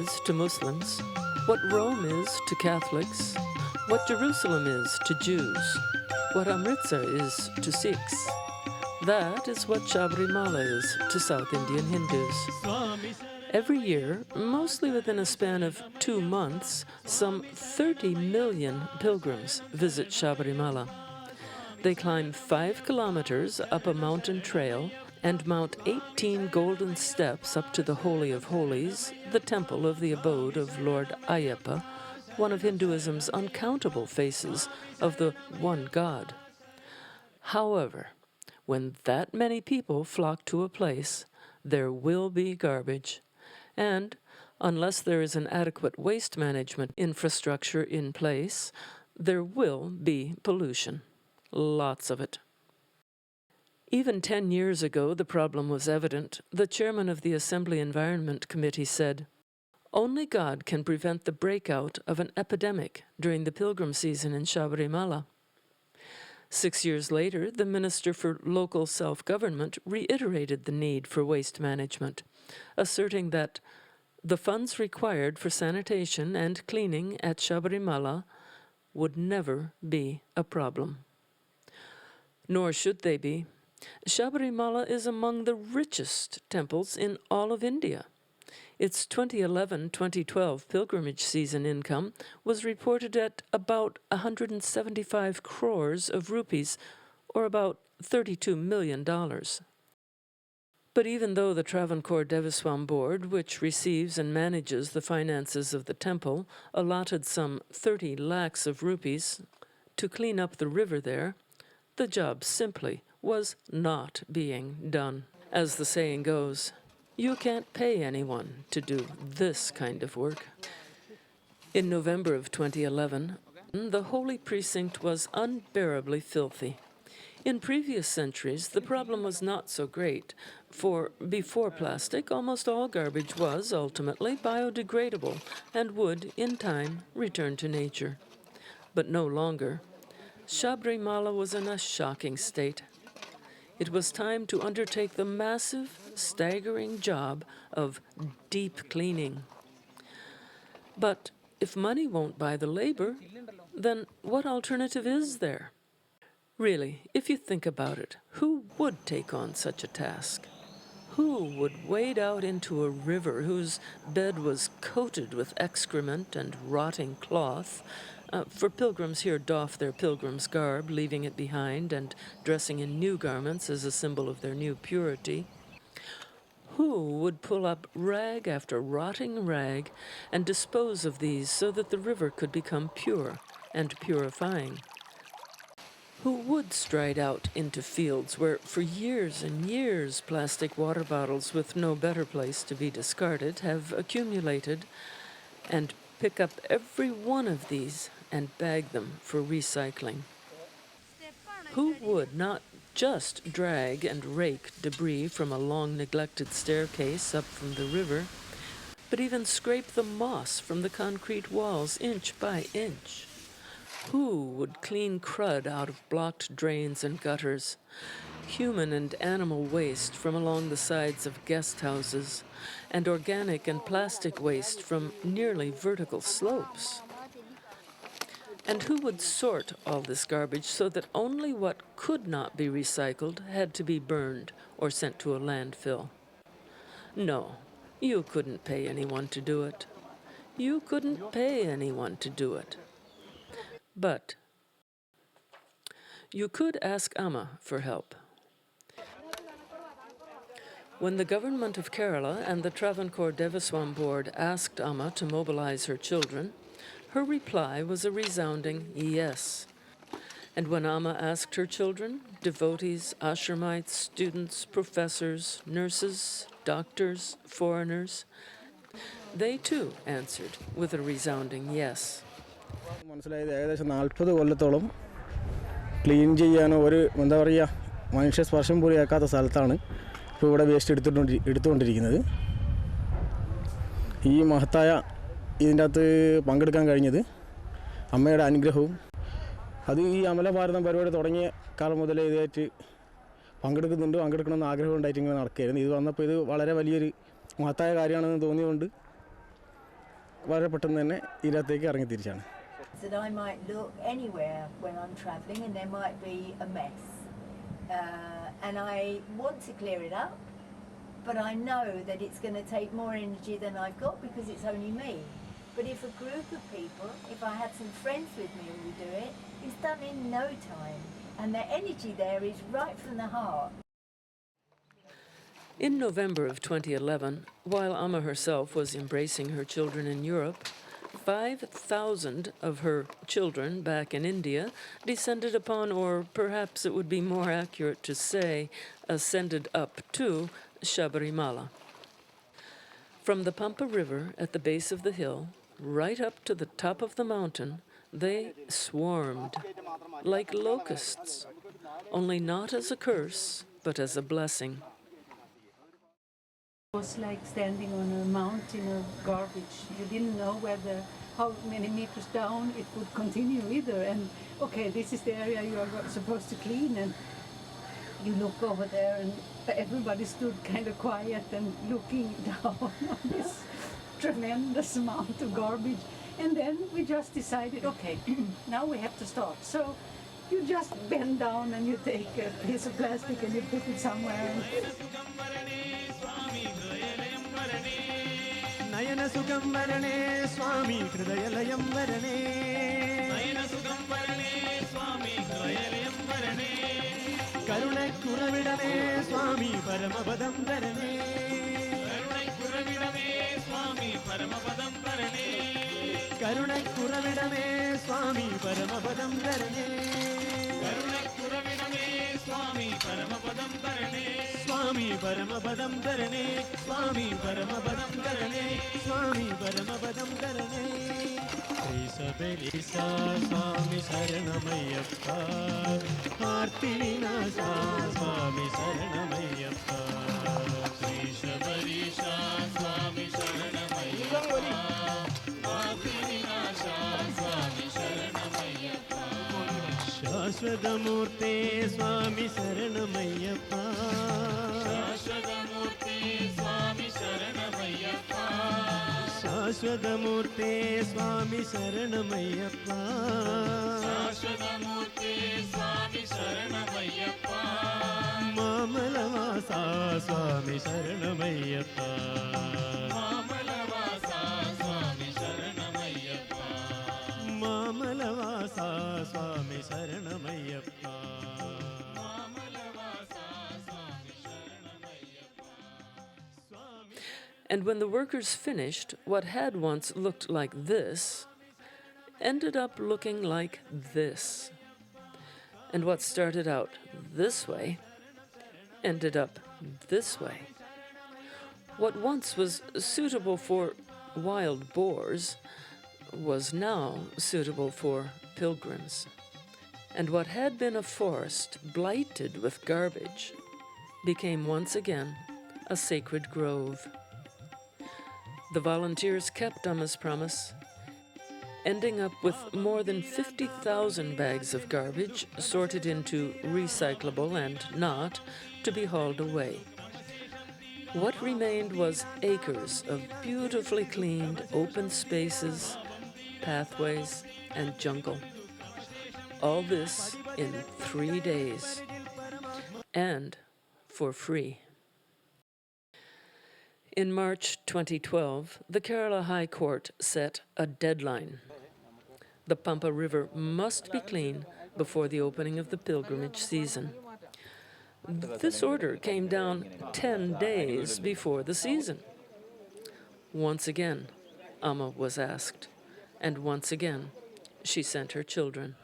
is to Muslims, what Rome is to Catholics, what Jerusalem is to Jews, what Amritsar is to Sikhs, that is what Sabarimala is to South Indian Hindus. Every year, mostly within a span of 2 months, some 30 million pilgrims visit Sabarimala. They climb 5 kilometers up a mountain trail and mount 18 golden steps up to the Holy of Holies, the temple of the abode of Lord Ayyappa, one of Hinduism's uncountable faces of the one God. However, when that many people flock to a place, there will be garbage. And unless there is an adequate waste management infrastructure in place, there will be pollution. Lots of it. Even 10 years ago, the problem was evident. The chairman of the Assembly Environment Committee said, "Only God can prevent the breakout of an epidemic during the pilgrim season in Sabarimala." 6 years later, the Minister for Local Self-Government reiterated the need for waste management, asserting that the funds required for sanitation and cleaning at Sabarimala would never be a problem. Nor should they be. Sabarimala is among the richest temples in all of India. Its 2011-2012 pilgrimage season income was reported at about 175 crores of rupees, or about $32 million. But even though the Travancore Devaswam Board, which receives and manages the finances of the temple, allotted some 30 lakhs of rupees to clean up the river there, the job simply was not being done. As the saying goes, you can't pay anyone to do this kind of work. In November of 2011, the holy precinct was unbearably filthy. In previous centuries, the problem was not so great, for before plastic, almost all garbage was ultimately biodegradable and would, in time, return to nature. But no longer. Sabarimala was in a shocking state. It was time to undertake the massive, staggering job of deep cleaning. But if money won't buy the labor, then what alternative is there? Really, if you think about it, who would take on such a task? Who would wade out into a river whose bed was coated with excrement and rotting cloth? For pilgrims here doff their pilgrim's garb, leaving it behind and dressing in new garments as a symbol of their new purity. Who would pull up rag after rotting rag and dispose of these so that the river could become pure and purifying? Who would stride out into fields where for years and years plastic water bottles with no better place to be discarded have accumulated, and pick up every one of these and bag them for recycling? Who would not just drag and rake debris from a long neglected staircase up from the river, but even scrape the moss from the concrete walls inch by inch? Who would clean crud out of blocked drains and gutters, human and animal waste from along the sides of guest houses, and organic and plastic waste from nearly vertical slopes? And who would sort all this garbage so that only what could not be recycled had to be burned or sent to a landfill? No, you couldn't pay anyone to do it. You couldn't pay anyone to do it. But you could ask Amma for help. When the government of Kerala and the Travancore Devaswam Board asked Amma to mobilize her children, her reply was a resounding yes. And when Amma asked her children, devotees, ashramites, students, professors, nurses, doctors, foreigners, they too answered with a resounding yes. മനസ്സിലായത് ഏകദേശം 40 കൊല്ലത്തോളം clean ചെയ്യാൻ ഒരു എന്താ പറയുക മനുഷ്യ സ്പർശം പോലും ഏൽക്കാത്ത സ്ഥലത്താണ് ഇപ്പോൾ ഇവിടെ വേസ്റ്റ് എടുത്തുകൊണ്ടിരിക്കുന്നത്. ഈ മഹത്തായ ഇതിൻ്റെ അകത്ത് പങ്കെടുക്കാൻ കഴിഞ്ഞത് അമ്മയുടെ അനുഗ്രഹവും അത് ഈ അമല ഭാരതം പരിപാടി തുടങ്ങിയ കാലം മുതലേ ഇതായിട്ട് പങ്കെടുക്കണമെന്ന് ആഗ്രഹം ഉണ്ടായിട്ട് ഇങ്ങനെ നടക്കുകയായിരുന്നു. ഇത് വന്നപ്പോൾ ഇത് വളരെ വലിയൊരു മഹത്തായ കാര്യമാണെന്ന് തോന്നിയതുകൊണ്ട് വളരെ പെട്ടെന്ന് തന്നെ ഇതിനകത്തേക്ക് ഇറങ്ങി തിരിച്ചാണ്. That I might look anywhere when I'm travelling and there might be a mess. And I want to clear it up, but I know that it's going to take more energy than I've got because it's only me. But if a group of people, if I had some friends with me who would do it, it's done in no time. And the energy there is right from the heart. In November of 2011, while Amma herself was embracing her children in Europe, 5,000 of her children back in India descended upon, or perhaps it would be more accurate to say, ascended up to Sabarimala. From the Pampa River at the base of the hill, right up to the top of the mountain, they swarmed like locusts, only not as a curse, but as a blessing. It was like standing on a mountain of garbage. You didn't know how many meters down it would continue either. And okay, this is the area you are supposed to clean, and you look over there and everybody stood kind of quiet and looking down on this tremendous amount of garbage. And then we just decided, okay, now we have to start. So you just bend down and you take a piece of plastic and you put it somewhere. నయన సుఖం వరణే స్వామి హృదయలయం వరణే నయన సుఖం వరణే స్వామి హృదయలయం వరణే కరుణ కురవిడమే స్వామి పరమపదం వరణే కరుణ కురవిడమే స్వామి పరమపదం వరణే కరుణ కురవిడమే స్వామి పరమపదం వరణే కరుణ కురవిడమే స్వామి పరమపదం వరణే స్వామి పరమపదం ధరణే స్వామి పరమపదం ధరణే స్వామి పరమపదం ధరణే శ్రీ శబరీశ స్వామి శరణమయ్యప్ప ఆర్తి వినాశ స్వామి శరణమయ్యప్ప శ్రీ శబరీశ స్వామి శరణమయ్యప్ప ఆర్తి వినాశ స్వామి శరణమయ్యప్ప శాశ్వతమూర్తే స్వామి శరణమయ్యప్ప శాశ్వతమూర్తే స్వామి శరణమయ్యప్ప శాశ్వతమూర్తే స్వామి శరణమయ్యప్ప మామలవాస స్వామి శరణమయ్యప్ప మామలవాస స్వామి శరణమయ్యప్ప మామలవాస స్వామి శరణమయ్యప్ప And when the workers finished, what had once looked like this ended up looking like this. And what started out this way ended up this way. What once was suitable for wild boars was now suitable for pilgrims. And what had been a forest blighted with garbage became once again a sacred grove. The volunteers kept Amma's promise, ending up with more than 50,000 bags of garbage sorted into recyclable and not to be hauled away. What remained was acres of beautifully cleaned open spaces, pathways, and jungle. All this in 3 days, and for free. In March 2012, the Kerala High Court set a deadline. The Pampa River must be clean before the opening of the pilgrimage season. This order came down 10 days before the season. Once again, Amma was asked, and once again, she sent her children.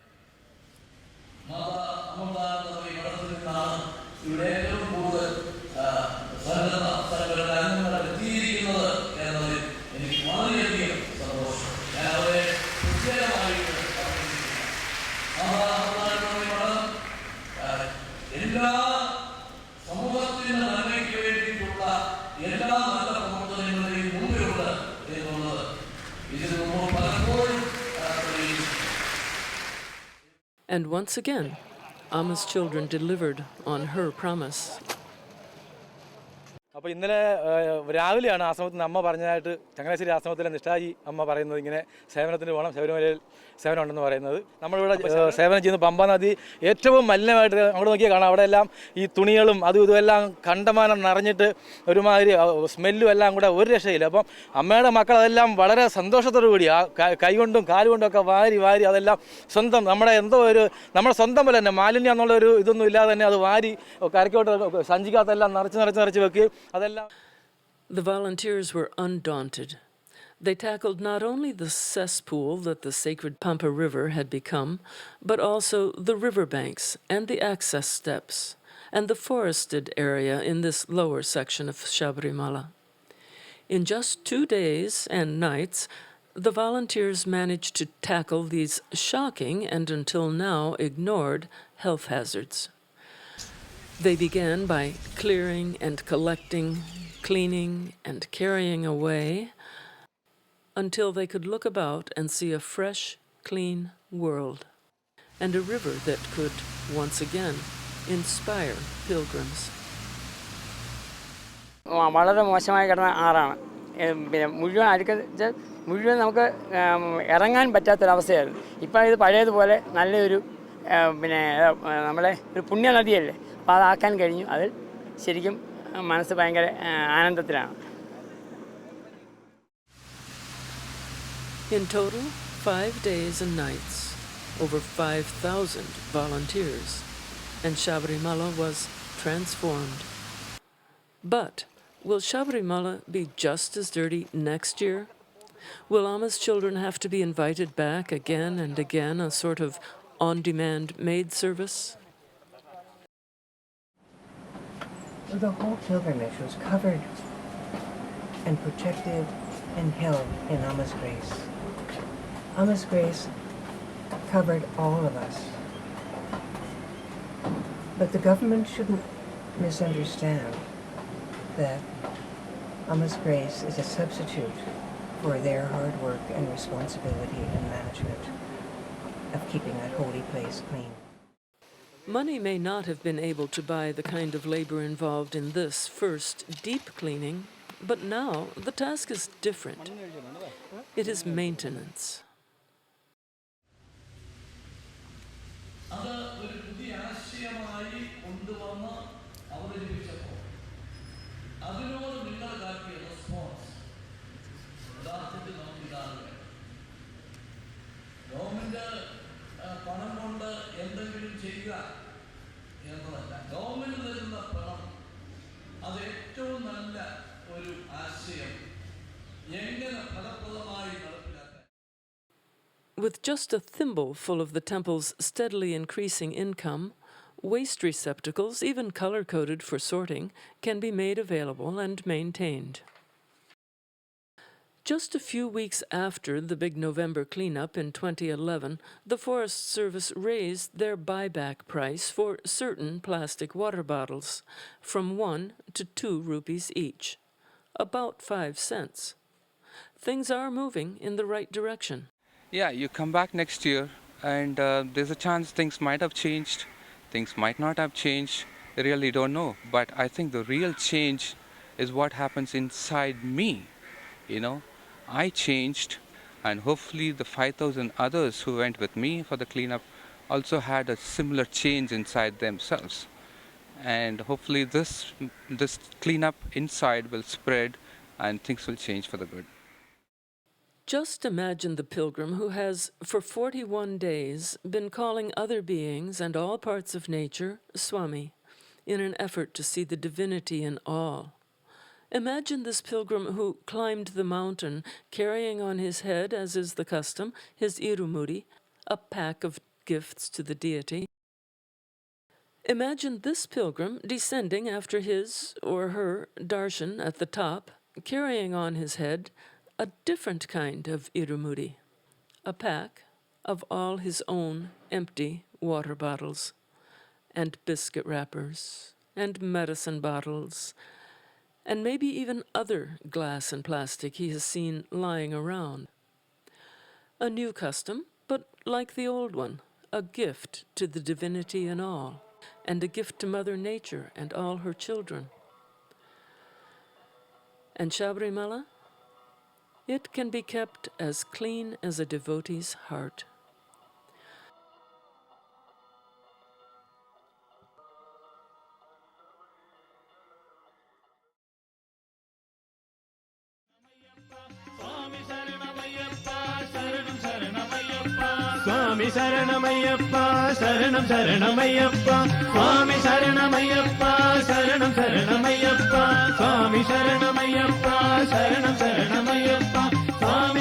And once again, Amma's children delivered on her promise. അപ്പോൾ ഇന്നലെ രാവിലെയാണ് ആശ്രമത്തിൽ നിന്ന് അമ്മ പറഞ്ഞതായിട്ട് ചങ്ങനാശ്ശേരി ആശ്രമത്തിലെ നിഷ്ഠാജി അമ്മ പറയുന്നത് ഇങ്ങനെ സേവനത്തിന് പോകണം, ശബരിമലയിൽ സേവനം ഉണ്ടെന്ന് പറയുന്നത്. നമ്മളിവിടെ സേവനം ചെയ്യുന്ന പമ്പാ നദി ഏറ്റവും മലിനമായിട്ട് അങ്ങോട്ട് നോക്കിയാൽ കാണാം. അവിടെയെല്ലാം ഈ തുണികളും അതും ഇതുമെല്ലാം കണ്ടമാനം നിറഞ്ഞിട്ട് ഒരുമാതിരി സ്മെല്ലും എല്ലാം കൂടെ ഒരു രക്ഷയില്ല. അപ്പം അമ്മയുടെ മക്കൾ അതെല്ലാം വളരെ സന്തോഷത്തോടു കൂടി ആ കൈകൊണ്ടും കാലുകൊണ്ടും ഒക്കെ വാരി വാരി അതെല്ലാം സ്വന്തം നമ്മുടെ എന്തോ ഒരു നമ്മുടെ സ്വന്തം പോലെ തന്നെ മാലിന്യം എന്നുള്ള ഒരു ഇതൊന്നും ഇല്ലാതെ തന്നെ അത് വാരി കരയ്ക്കോട്ട് സഞ്ചിക്കകത്തെല്ലാം നിറച്ച് വെക്കുകയും അതെല്ലാം. The volunteers were undaunted. They tackled not only the cesspool that the sacred Pampa River had become, but also the riverbanks and the access steps and the forested area in this lower section of Sabarimala. In just 2 days and nights, the volunteers managed to tackle these shocking and until now ignored health hazards. They began by clearing and collecting, cleaning and carrying away until they could look about and see a fresh, clean world and a river that could, once again, inspire pilgrims. വളരെ മോശമായി കിടന്ന ആറാണ്. പിന്നെ മുഴുവൻ മുഴുവൻ നമുക്ക് ഇറങ്ങാൻ പറ്റാത്തൊരവസ്ഥയായിരുന്നു. ഇപ്പം ഇത് പഴയതുപോലെ നല്ലൊരു പിന്നെ നമ്മളെ ഒരു പുണ്യനദിയല്ലേ, അപ്പോൾ അതാക്കാൻ കഴിഞ്ഞു. അതിൽ ശരിക്കും മനസ്സ് ഭയങ്കര ആനന്ദത്തിലാണ്. In total, 5 days and nights, over 5,000 volunteers, and Sabarimala was transformed. But will Sabarimala be just as dirty next year? Will Amma's children have to be invited back again and again, a sort of on-demand maid service? The whole pilgrimage was covered and protected and held in Amma's grace. Amma's grace covered all of us. But the government shouldn't misunderstand that Amma's grace is a substitute for their hard work and responsibility and management of keeping that holy place clean. Money may not have been able to buy the kind of labor involved in this first deep cleaning, but now the task is different. It is maintenance. അത് ഒരു പുതിയ ആശയമായി കൊണ്ടുവന്ന് അവതരിപ്പിച്ചപ്പോൾ അതിനോട് നിങ്ങൾ കാട്ടിയ response യഥാർത്ഥത്തിൽ നമുക്ക് ഇതാണ്. ഗവൺമെന്റ് പണം കൊണ്ട് എന്തെങ്കിലും ചെയ്യുക എന്നതല്ല, ഗവൺമെന്റ് തരുന്ന പണം അത് ഏറ്റവും നല്ല ഒരു ആശയം എങ്ങനെ ഫലപ്രദമായി നടപ്പിലാക്കാൻ. With just a thimble full of the temple's steadily increasing income, waste receptacles, even color-coded for sorting, can be made available and maintained. Just a few weeks after the big November cleanup in 2011, the Forest Service raised their buyback price for certain plastic water bottles from 1 to 2 rupees each, about 5 cents. Things are moving in the right direction. Yeah, you come back next year and there's a chance things might have changed, things might not have changed. I really don't know. But I think the real change is what happens inside me. You know, I changed, and hopefully the 5,000 others who went with me for the cleanup also had a similar change inside themselves. And hopefully this cleanup inside will spread and things will change for the good. Just imagine the pilgrim who has, for 41 days, been calling other beings and all parts of nature Swami, in an effort to see the divinity in all. Imagine this pilgrim who climbed the mountain, carrying on his head, as is the custom, his irumuri, a pack of gifts to the deity. Imagine this pilgrim descending after his or her darshan at the top, carrying on his head a different kind of irumuri, a pack of all his own empty water bottles, and biscuit wrappers, and medicine bottles, and maybe even other glass and plastic he has seen lying around. A new custom, but like the old one, a gift to the divinity in all, and a gift to Mother Nature and all her children. And Sabarimala? It can be kept as clean as a devotee's heart. சுவாமி சரணமையப்பா சரணம் சரணமையப்பா சுவாமி சரணமையப்பா சரணம் சரணமையப்பா சுவாமி சரணமையப்பா சரணம் சரணமையப்பா சுவாமி